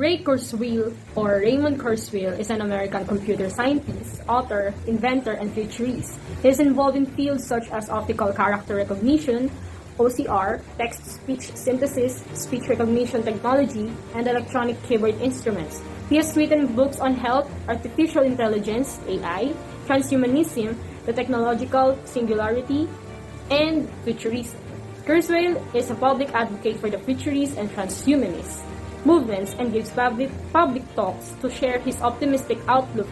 Ray Kurzweil, or Raymond Kurzweil, is an American computer scientist, author, inventor, and futurist. He is involved in fields such as optical character recognition, OCR, text-speech synthesis, speech recognition technology, and electronic keyboard instruments. He has written books on health, artificial intelligence, AI, transhumanism, the technological singularity, and futurism. Kurzweil is a public advocate for the futurist and transhumanist movements and gives public talks to share his optimistic outlook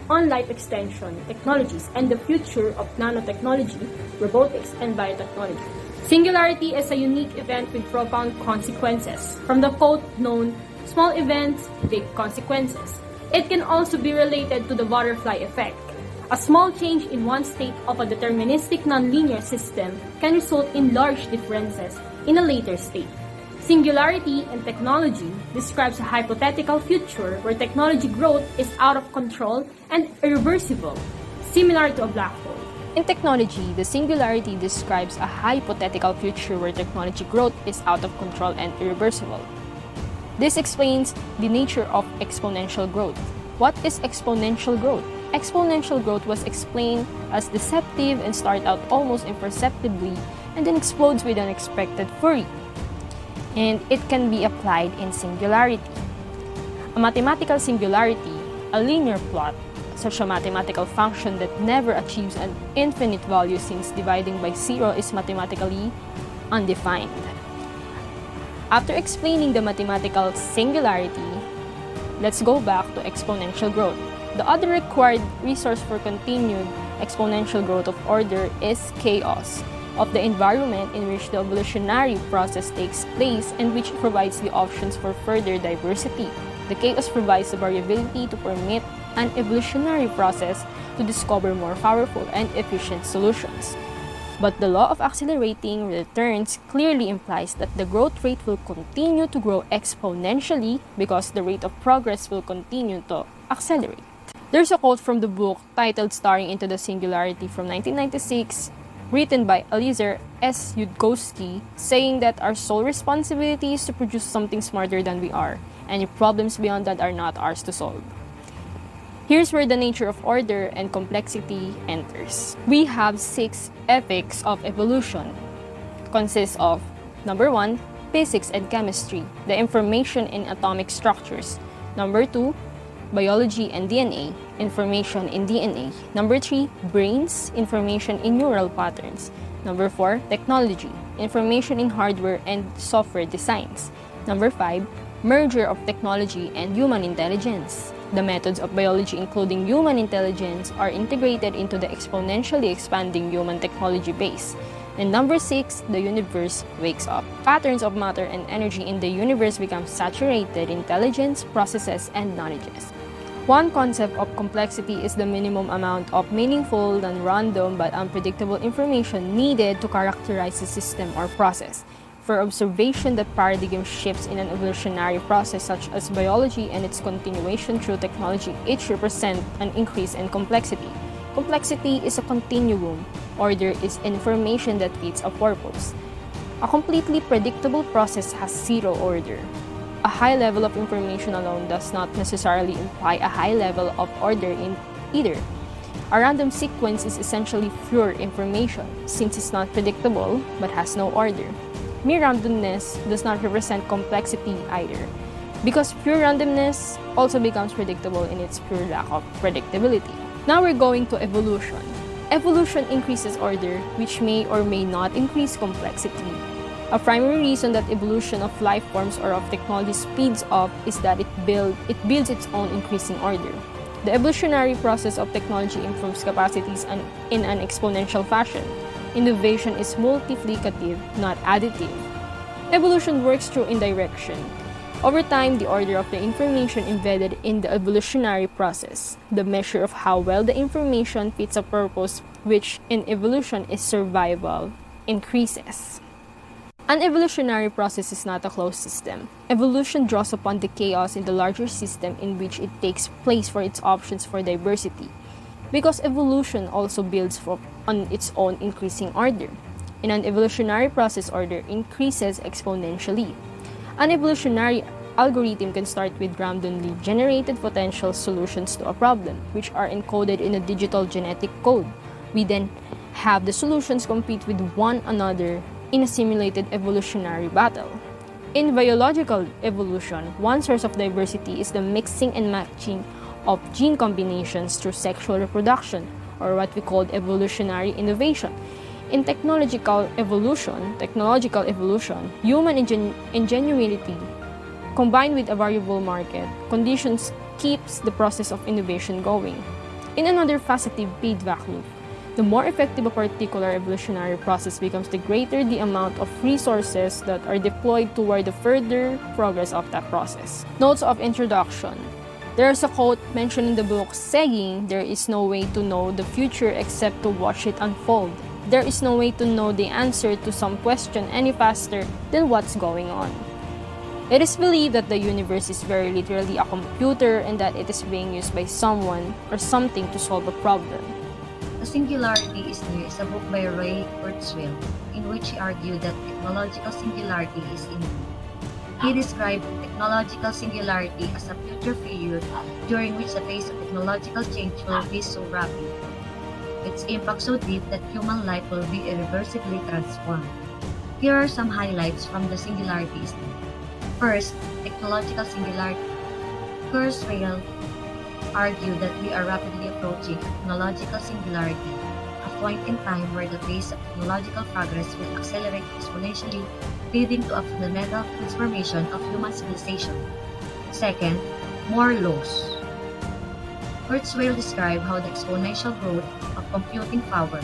on life extension technologies and the future of nanotechnology, robotics, and biotechnology. Singularity is a unique event with profound consequences. From the quote known, "Small events, big consequences." It can also be related to the butterfly effect. A small change in one state of a deterministic nonlinear system can result in large differences in a later state. Singularity in technology describes a hypothetical future where technology growth is out of control and irreversible, similar to a black hole. In technology, the singularity describes a hypothetical future where technology growth is out of control and irreversible. This explains the nature of exponential growth. What is exponential growth? Exponential growth was explained as deceptive and start out almost imperceptibly and then explodes with unexpected fury. And it can be applied in singularity. A mathematical singularity, a linear plot, such a mathematical function that never achieves an infinite value since dividing by zero is mathematically undefined. After explaining the mathematical singularity, let's go back to exponential growth. The other required resource for continued exponential growth of order is chaos of the environment in which the evolutionary process takes place and which provides the options for further diversity. The chaos provides the variability to permit an evolutionary process to discover more powerful and efficient solutions. But the law of accelerating returns clearly implies that the growth rate will continue to grow exponentially because the rate of progress will continue to accelerate. There's a quote from the book titled Staring into the Singularity from 1996, written by Eliezer S. Yudkowsky, saying that our sole responsibility is to produce something smarter than we are. Any problems beyond that are not ours to solve. Here's where the nature of order and complexity enters. We have 6 epochs of evolution. It consists of, number 1, physics and chemistry, the information in atomic structures. Number 2, biology and DNA, information in DNA. Number 3, brains, information in neural patterns. Number 4, technology, information in hardware and software designs. Number 5, merger of technology and human intelligence. The methods of biology, including human intelligence, are integrated into the exponentially expanding human technology base. And number 6, the universe wakes up. Patterns of matter and energy in the universe become saturated intelligence, processes, and knowledges. One concept of complexity is the minimum amount of meaningful, non-random, but unpredictable information needed to characterize a system or process. For observation that paradigm shifts in an evolutionary process such as biology and its continuation through technology each represent an increase in complexity. Complexity is a continuum. Order is information that fits a purpose. A completely predictable process has zero order. A high level of information alone does not necessarily imply a high level of order in either. A random sequence is essentially pure information, since it's not predictable but has no order. Mere randomness does not represent complexity either, because pure randomness also becomes predictable in its pure lack of predictability. Now we're going to evolution. Evolution increases order, which may or may not increase complexity. A primary reason that evolution of life forms or of technology speeds up is that it builds its own increasing order. The evolutionary process of technology improves capacities in an exponential fashion. Innovation is multiplicative, not additive. Evolution works through indirection. Over time, the order of the information embedded in the evolutionary process, the measure of how well the information fits a purpose, which in evolution is survival, increases. An evolutionary process is not a closed system. Evolution draws upon the chaos in the larger system in which it takes place for its options for diversity, because evolution also builds on its own increasing order. In an evolutionary process, order increases exponentially. An evolutionary algorithm can start with randomly generated potential solutions to a problem, which are encoded in a digital genetic code. We then have the solutions compete with one another in a simulated evolutionary battle. In biological evolution, one source of diversity is the mixing and matching of gene combinations through sexual reproduction, or what we call evolutionary innovation. In technological evolution, human ingenuity combined with a variable market conditions keeps the process of innovation going. In another faceted feedback loop, the more effective a particular evolutionary process becomes, the greater the amount of resources that are deployed toward the further progress of that process. Notes of introduction. There's a quote mentioned in the book saying, "There is no way to know the future except to watch it unfold. There is no way to know the answer to some question any faster than what's going on." It is believed that the universe is very literally a computer and that it is being used by someone or something to solve a problem. The Singularity is Near is a book by Ray Kurzweil, in which he argued that technological singularity is imminent. He described technological singularity as a future period during which the pace of technological change will be so rapid, its impact so deep that human life will be irreversibly transformed. Here are some highlights from the Singularity is Near. First, technological singularity. Kurzweil argue that we are rapidly approaching a technological singularity, a point in time where the pace of technological progress will accelerate exponentially, leading to a fundamental transformation of human civilization. Second, Moore laws. Kurzweil described how the exponential growth of computing power,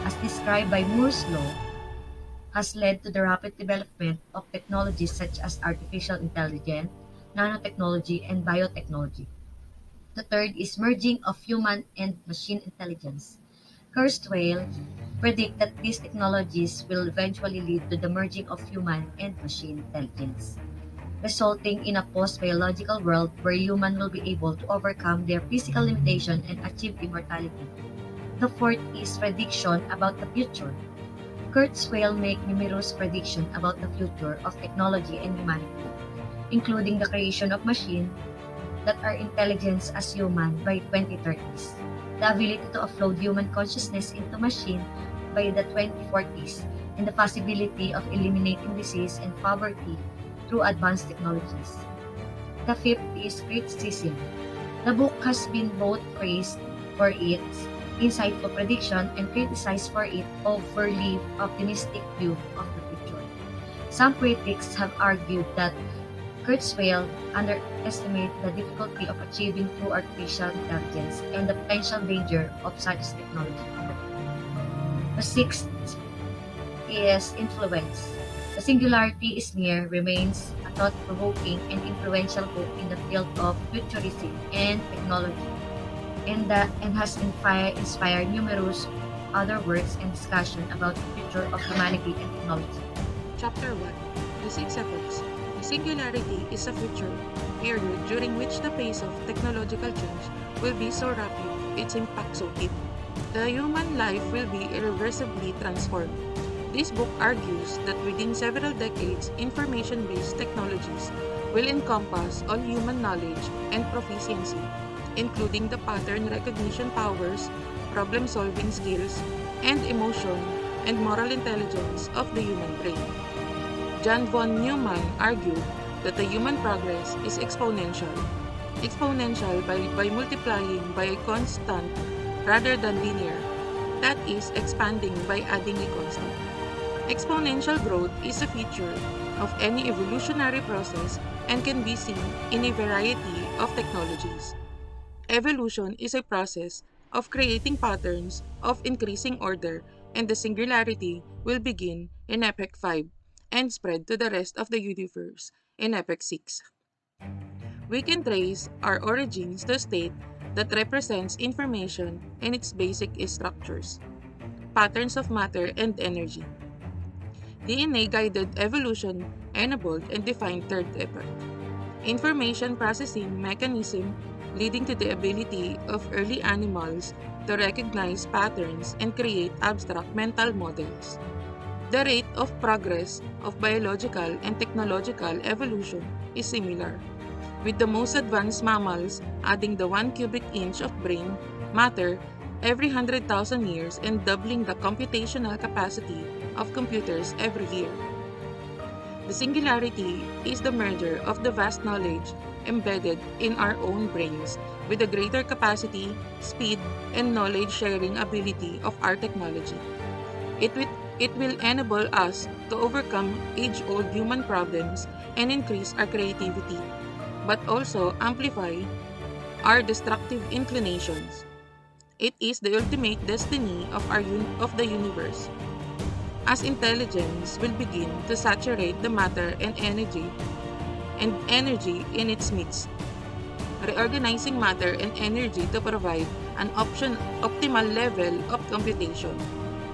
as described by Moore's law, has led to the rapid development of technologies such as artificial intelligence, nanotechnology, and biotechnology. The third is merging of human and machine intelligence. Kurzweil predict that these technologies will eventually lead to the merging of human and machine intelligence, resulting in a post-biological world where humans will be able to overcome their physical limitation and achieve immortality. The fourth is prediction about the future. Kurzweil make numerous predictions about the future of technology and humanity, including the creation of machines that are intelligent as human by 2030s, the ability to offload human consciousness into machine by the 2040s, and the possibility of eliminating disease and poverty through advanced technologies. The fifth is criticism. The book has been both praised for its insightful prediction and criticized for its overly optimistic view of the future. Some critics have argued that Kurzweil underestimates the difficulty of achieving true artificial intelligence and the potential danger of such technology. The sixth is influence. The Singularity is Near remains a thought-provoking and influential book in the field of futurism and technology, and has inspired numerous other works and discussion about the future of humanity and technology. Chapter 1. The Six Epochs. The Singularity is a future period during which the pace of technological change will be so rapid, its impact so deep. The human life will be irreversibly transformed. This book argues that within several decades, information-based technologies will encompass all human knowledge and proficiency, including the pattern recognition powers, problem-solving skills, and emotion and moral intelligence of the human brain. John von Neumann argued that the human progress is exponential. Exponential by multiplying by a constant rather than linear, that is, expanding by adding a constant. Exponential growth is a feature of any evolutionary process and can be seen in a variety of technologies. Evolution is a process of creating patterns of increasing order, and the singularity will begin in Epoch 5 and spread to the rest of the universe in Epoch 6. We can trace our origins to a state that represents information and its basic structures, patterns of matter and energy. DNA-guided evolution enabled and defined third epoch. Information processing mechanism leading to the ability of early animals to recognize patterns and create abstract mental models. The rate of progress of biological and technological evolution is similar, with the most advanced mammals adding the 1 cubic inch of brain matter every 100,000 years and doubling the computational capacity of computers every year. The singularity is the merger of the vast knowledge embedded in our own brains with the greater capacity, speed, and knowledge sharing ability of our technology. It will, it will enable us to overcome age old human problems and increase our creativity, but also amplify our destructive inclinations. It is the ultimate destiny of, of the universe. As intelligence will begin to saturate the matter and energy in its midst, reorganizing matter and energy to provide an optimal level of computation.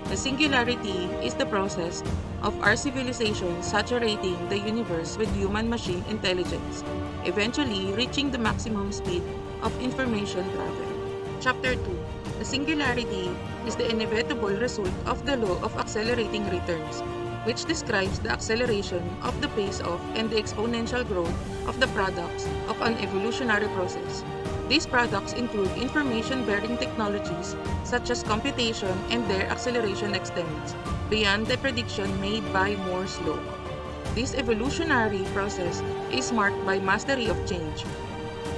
The singularity is the process of our civilization saturating the universe with human-machine intelligence, eventually reaching the maximum speed of information travel. Chapter 2. The singularity is the inevitable result of the law of accelerating returns, which describes the acceleration of the pace of and the exponential growth of the products of an evolutionary process. These products include information-bearing technologies such as computation, and their acceleration extends beyond the prediction made by Moore's law. This evolutionary process is marked by mastery of change,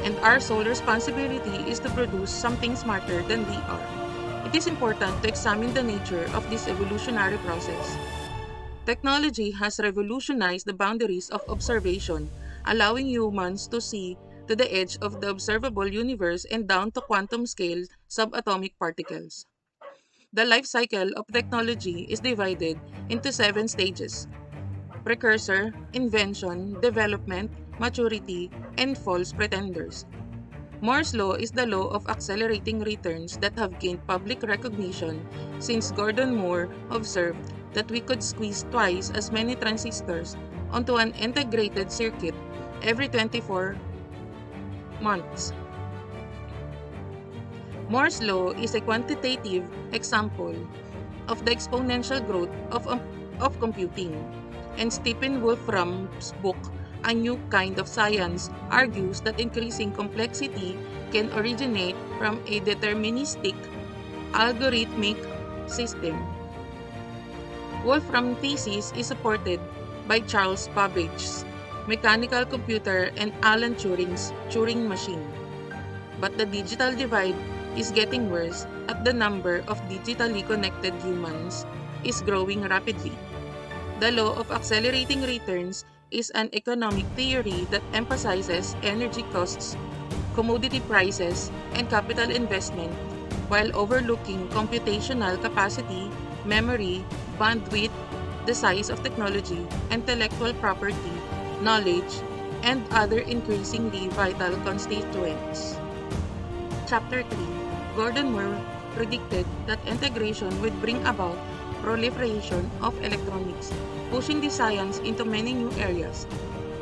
and our sole responsibility is to produce something smarter than we are. It is important to examine the nature of this evolutionary process. Technology has revolutionized the boundaries of observation, allowing humans to see to the edge of the observable universe and down to quantum scale subatomic particles. The life cycle of technology is divided into 7 stages: precursor, invention, development, maturity, and false pretenders. Moore's law is the law of accelerating returns that have gained public recognition since Gordon Moore observed that we could squeeze twice as many transistors onto an integrated circuit every 24 months. Moore's law is a quantitative example of the exponential growth of computing, and Stephen Wolfram's book, A New Kind of Science, argues that increasing complexity can originate from a deterministic algorithmic system. Wolfram's thesis is supported by Charles Babbage's mechanical computer and Alan Turing's Turing machine. But the digital divide is getting worse as the number of digitally connected humans is growing rapidly. The law of accelerating returns is an economic theory that emphasizes energy costs, commodity prices, and capital investment while overlooking computational capacity, memory, bandwidth, the size of technology, intellectual property, knowledge, and other increasingly vital constituents. Chapter 3. Gordon Moore predicted that integration would bring about proliferation of electronics, pushing the science into many new areas.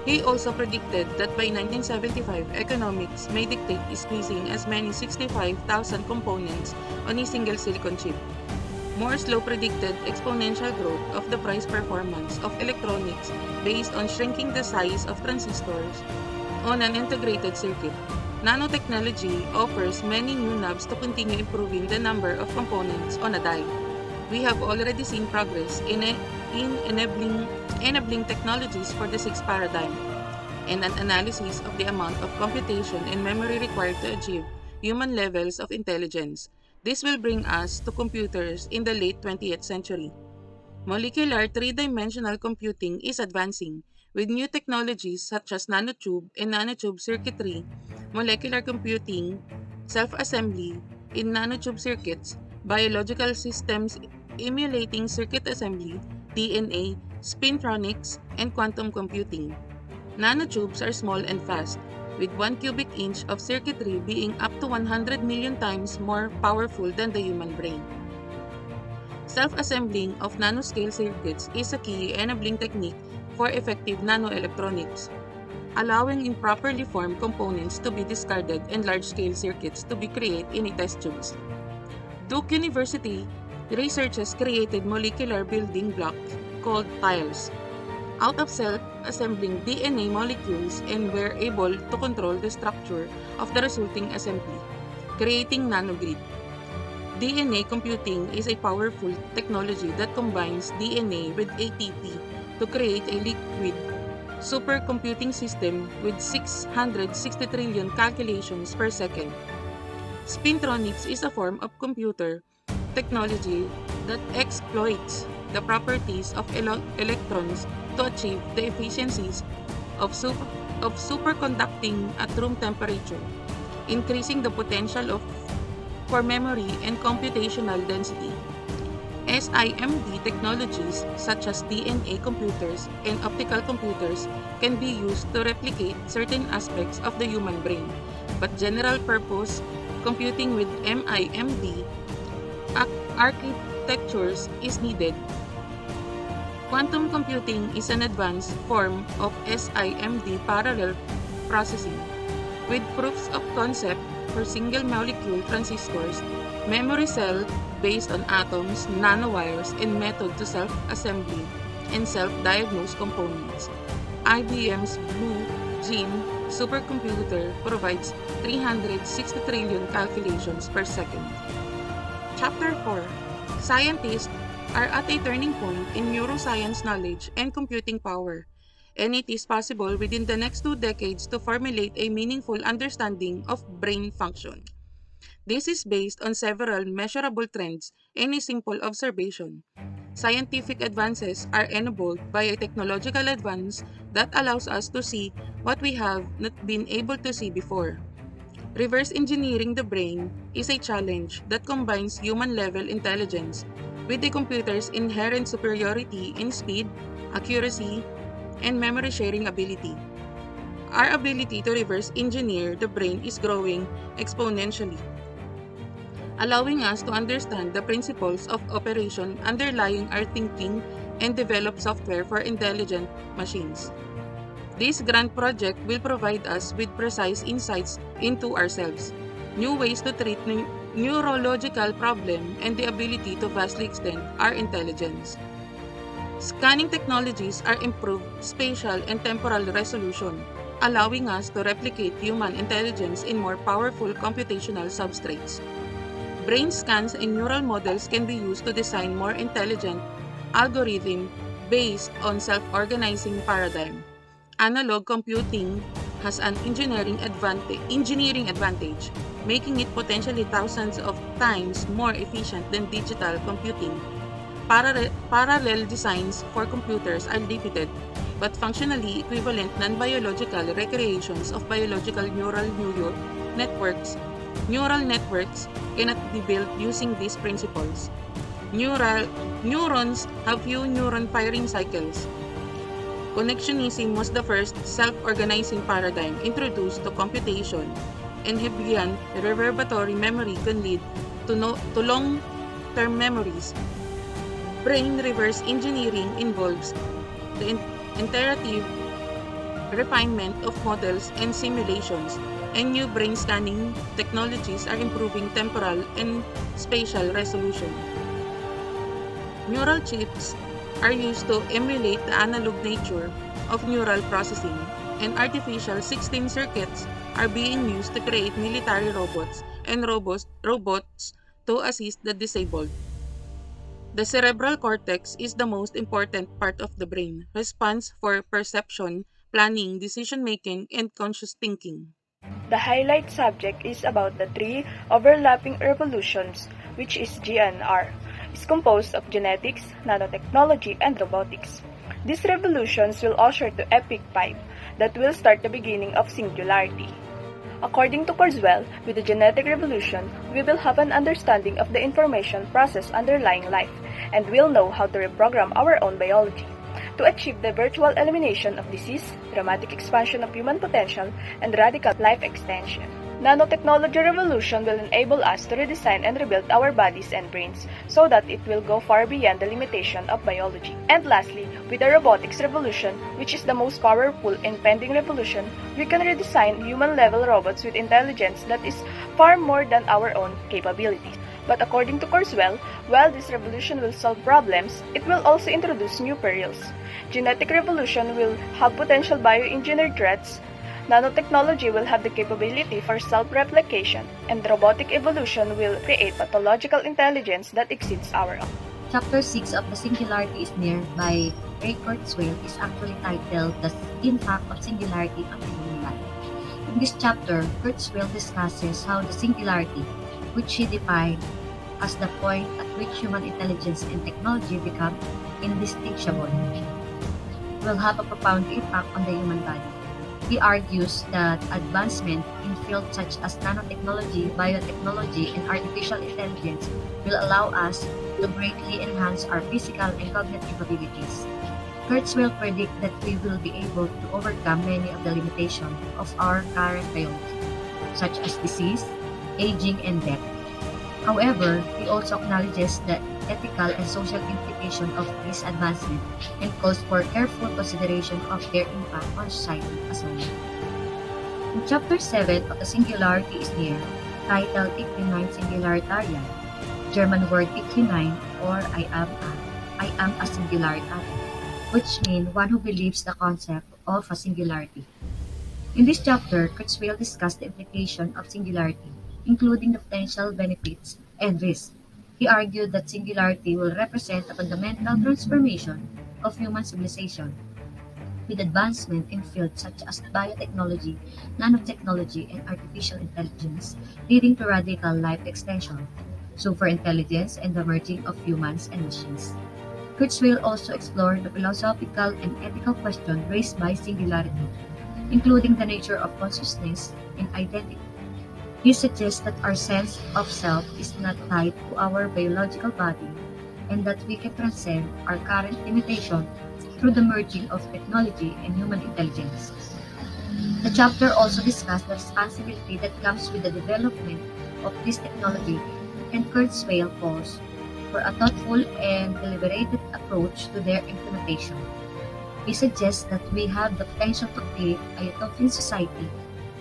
He also predicted that by 1975, economics may dictate squeezing as many 65,000 components on a single silicon chip. Moore's law predicted exponential growth of the price performance of electronics based on shrinking the size of transistors on an integrated circuit. Nanotechnology offers many new knobs to continue improving the number of components on a die. We have already seen progress in enabling technologies for the sixth paradigm, and an analysis of the amount of computation and memory required to achieve human levels of intelligence. This will bring us to computers in the late 20th century. Molecular three-dimensional computing is advancing, with new technologies such as nanotube and nanotube circuitry, molecular computing, self-assembly in nanotube circuits, biological systems emulating circuit assembly, DNA, spintronics, and quantum computing. Nanotubes are small and fast, with 1 cubic inch of circuitry being up to 100 million times more powerful than the human brain. Self-assembling of nanoscale circuits is a key enabling technique for effective nanoelectronics, allowing improperly formed components to be discarded and large-scale circuits to be created in test tubes. Duke University researchers created molecular building blocks called tiles, out of self-assembling DNA molecules, and were able to control the structure of the resulting assembly, creating nanogrid. DNA computing is a powerful technology that combines DNA with ATP to create a liquid supercomputing system with 660 trillion calculations per second. Spintronics is a form of computer technology that exploits the properties of electrons to achieve the efficiencies of, of superconducting at room temperature, increasing the potential for memory and computational density. SIMD technologies such as DNA computers and optical computers can be used to replicate certain aspects of the human brain, but general purpose computing with MIMD architectures is needed. Quantum computing is an advanced form of SIMD parallel processing, with proofs of concept for single molecule transistors, memory cell based on atoms, nanowires, and method to self-assembly and self-diagnose components. IBM's Blue Gene supercomputer provides 360 trillion calculations per second. Chapter 4. Scientists are at a turning point in neuroscience knowledge and computing power, and it is possible within the next 2 decades to formulate a meaningful understanding of brain function. This is based on several measurable trends and a simple observation. Scientific advances are enabled by a technological advance that allows us to see what we have not been able to see before. Reverse engineering the brain is a challenge that combines human level intelligence with the computer's inherent superiority in speed, accuracy, and memory sharing ability. Our ability to reverse engineer the brain is growing exponentially, allowing us to understand the principles of operation underlying our thinking and develop software for intelligent machines. This grand project will provide us with precise insights into ourselves, new ways to treat neurological problems, and the ability to vastly extend our intelligence. Scanning technologies are improved spatial and temporal resolution, allowing us to replicate human intelligence in more powerful computational substrates. Brain scans and neural models can be used to design more intelligent algorithms based on self-organizing paradigm. Analog computing has an engineering advantage, making it potentially thousands of times more efficient than digital computing. Parallel designs for computers are limited, but functionally equivalent non-biological recreations of biological networks. Neural networks cannot be built using these principles. Neurons have few neuron firing cycles. Connectionism was the first self-organizing paradigm introduced to computation, and Hebrean reverbatory memory can lead to long-term memories. Brain reverse engineering involves the iterative refinement of models and simulations, and new brain scanning technologies are improving temporal and spatial resolution. Neural chips are used to emulate the analog nature of neural processing, and artificial 16 circuits are being used to create military robots and robots to assist the disabled. The cerebral cortex is the most important part of the brain, responsible for perception, planning, decision-making, and conscious thinking. The highlight subject is about the three overlapping revolutions, which is GNR, is composed of genetics, nanotechnology, and robotics. These revolutions will usher to Epic 5, that will start the beginning of Singularity. According to Kurzweil, with the genetic revolution, we will have an understanding of the information process underlying life, and will know how to reprogram our own biology to achieve the virtual elimination of disease, dramatic expansion of human potential, and radical life extension. Nanotechnology revolution will enable us to redesign and rebuild our bodies and brains so that it will go far beyond the limitation of biology. And lastly, with the robotics revolution, which is the most powerful and pending revolution, we can redesign human-level robots with intelligence that is far more than our own capabilities. But according to Kurzweil, while this revolution will solve problems, it will also introduce new perils. Genetic revolution will have potential bioengineered threats, nanotechnology will have the capability for self-replication, and robotic evolution will create pathological intelligence that exceeds our own. Chapter 6 of The Singularity is Near by Ray Kurzweil is actually titled The Impact of Singularity on Human Life. In this chapter, Kurzweil discusses how the singularity, which he defined as the point at which human intelligence and technology become indistinguishable, will have a profound impact on the human body. He argues that advancement in fields such as nanotechnology, biotechnology, and artificial intelligence will allow us to greatly enhance our physical and cognitive abilities. Kurzweil predicts that we will be able to overcome many of the limitations of our current biology, such as disease, aging, and death. However, he also acknowledges the ethical and social implications of this advancement and calls for careful consideration of their impact on society as a whole. In Chapter 7 of The Singularity is Near, titled Ich bin ein Singularitarian, German word Ich bin ein, or I am a Singularitarian, which means one who believes the concept of a singularity. In this chapter, Kurzweil discussed the implication of singularity, including the potential benefits and risks. He argued that singularity will represent a fundamental transformation of human civilization, with advancement in fields such as biotechnology, nanotechnology, and artificial intelligence, leading to radical life extension, superintelligence, and the merging of humans and machines. Kurzweil also explored the philosophical and ethical questions raised by singularity, including the nature of consciousness and identity. He suggests that our sense of self is not tied to our biological body and that we can transcend our current limitation through the merging of technology and human intelligence. The chapter also discussed the responsibility that comes with the development of this technology, and Kurzweil calls for a thoughtful and deliberated approach to their implementation. He suggests that we have the potential to create a utopian society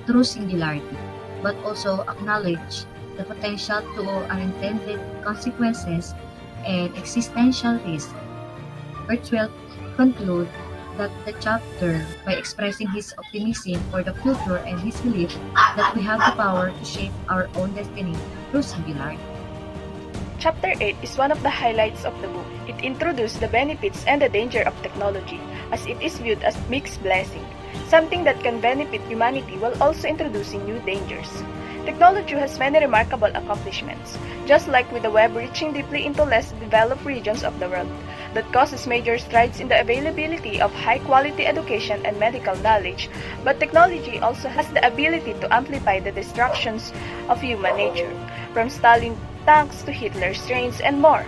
through singularity, but also acknowledge the potential to unintended consequences and existential risk. Kurzweil concludes the chapter by expressing his optimism for the future and his belief that we have the power to shape our own destiny through singularity. Chapter 8 is one of the highlights of the book. It introduces the benefits and the danger of technology, as it is viewed as mixed blessing, something that can benefit humanity while also introducing new dangers. Technology has many remarkable accomplishments, just like with the web reaching deeply into less developed regions of the world, that causes major strides in the availability of high-quality education and medical knowledge, but technology also has the ability to amplify the destructions of human nature, from Stalin tanks to Hitler's trains and more.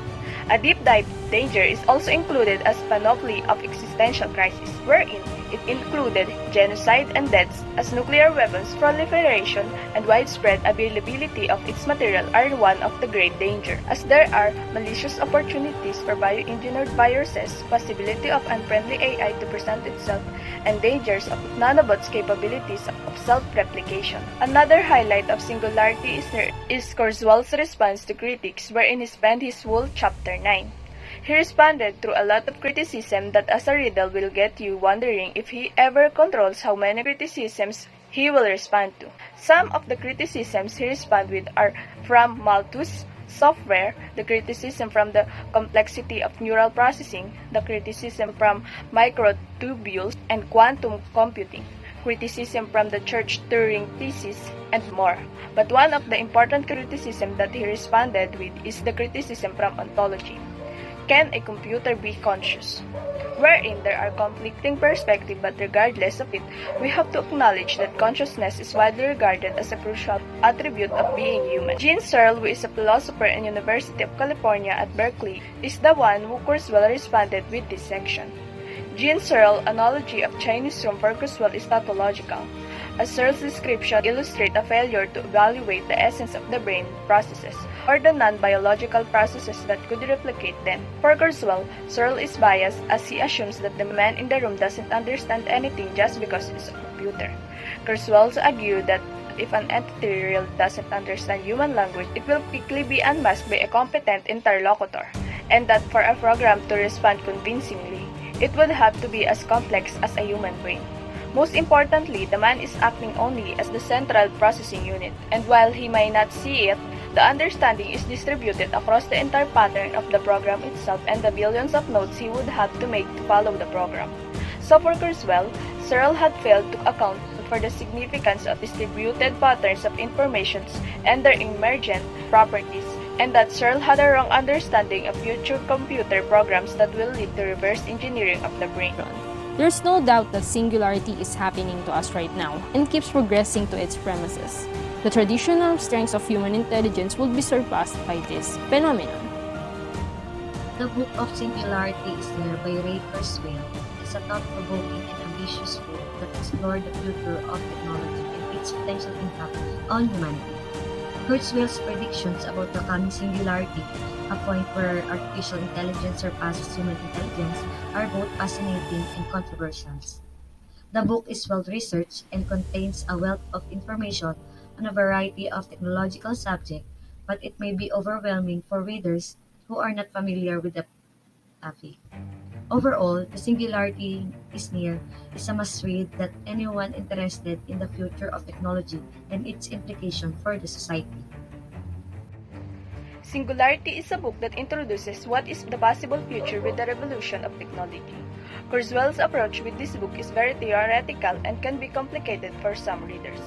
A deep dive danger is also included as panoply of existential crisis, wherein it included genocide and deaths as nuclear weapons proliferation and widespread availability of its material are one of the great danger, as there are malicious opportunities for bioengineered viruses, possibility of unfriendly AI to present itself, and dangers of nanobots' capabilities of self-replication. Another highlight of Singularity is Kurzweil's response to critics, wherein he spent his whole chapter 9. He responded through a lot of criticism that as a riddle will get you wondering if he ever controls how many criticisms he will respond to. Some of the criticisms he responded with are from Malthus software, the criticism from the complexity of neural processing, the criticism from microtubules and quantum computing, criticism from the Church Turing thesis, and more. But one of the important criticism that he responded with is the criticism from ontology. Can a computer be conscious? Wherein there are conflicting perspectives, but regardless of it, we have to acknowledge that consciousness is widely regarded as a crucial attribute of being human. Jean Searle, who is a philosopher in University of California at Berkeley, is the one who Kurzweil responded with this section. Jean Searle's analogy of Chinese room for Kurzweil is tautological, as Searle's description illustrates a failure to evaluate the essence of the brain processes, or the non-biological processes that could replicate them. For Kurzweil, Searle is biased as he assumes that the man in the room doesn't understand anything just because it's a computer. Kurzweil argued that if an entity really doesn't understand human language, it will quickly be unmasked by a competent interlocutor, and that for a program to respond convincingly, it would have to be as complex as a human brain. Most importantly, the man is acting only as the central processing unit, and while he may not see it, the understanding is distributed across the entire pattern of the program itself and the billions of notes he would have to make to follow the program. So for Kurzweil, Searle had failed to account for the significance of distributed patterns of informations and their emergent properties, and that Searle had a wrong understanding of future computer programs that will lead to reverse engineering of the brain. There's no doubt that singularity is happening to us right now and keeps progressing to its premises. The traditional strengths of human intelligence will be surpassed by this phenomenon. The Book of Singularity is Near by Ray Kurzweil. It's a thought-provoking and ambitious book that explores the future of technology and its potential impact on humanity. Kurzweil's predictions about the coming singularity, a point where artificial intelligence surpasses human intelligence, are both fascinating and controversial. The book is well-researched and contains a wealth of information on a variety of technological subjects, but it may be overwhelming for readers who are not familiar with the topic. Overall, The Singularity is Near is a must-read that anyone interested in the future of technology and its implication for the society. Singularity is a book that introduces what is the possible future with the revolution of technology. Kurzweil's approach with this book is very theoretical and can be complicated for some readers.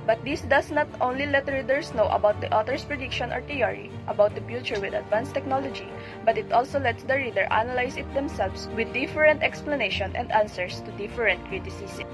But this does not only let readers know about the author's prediction or theory about the future with advanced technology, but it also lets the reader analyze it themselves with different explanations and answers to different criticisms.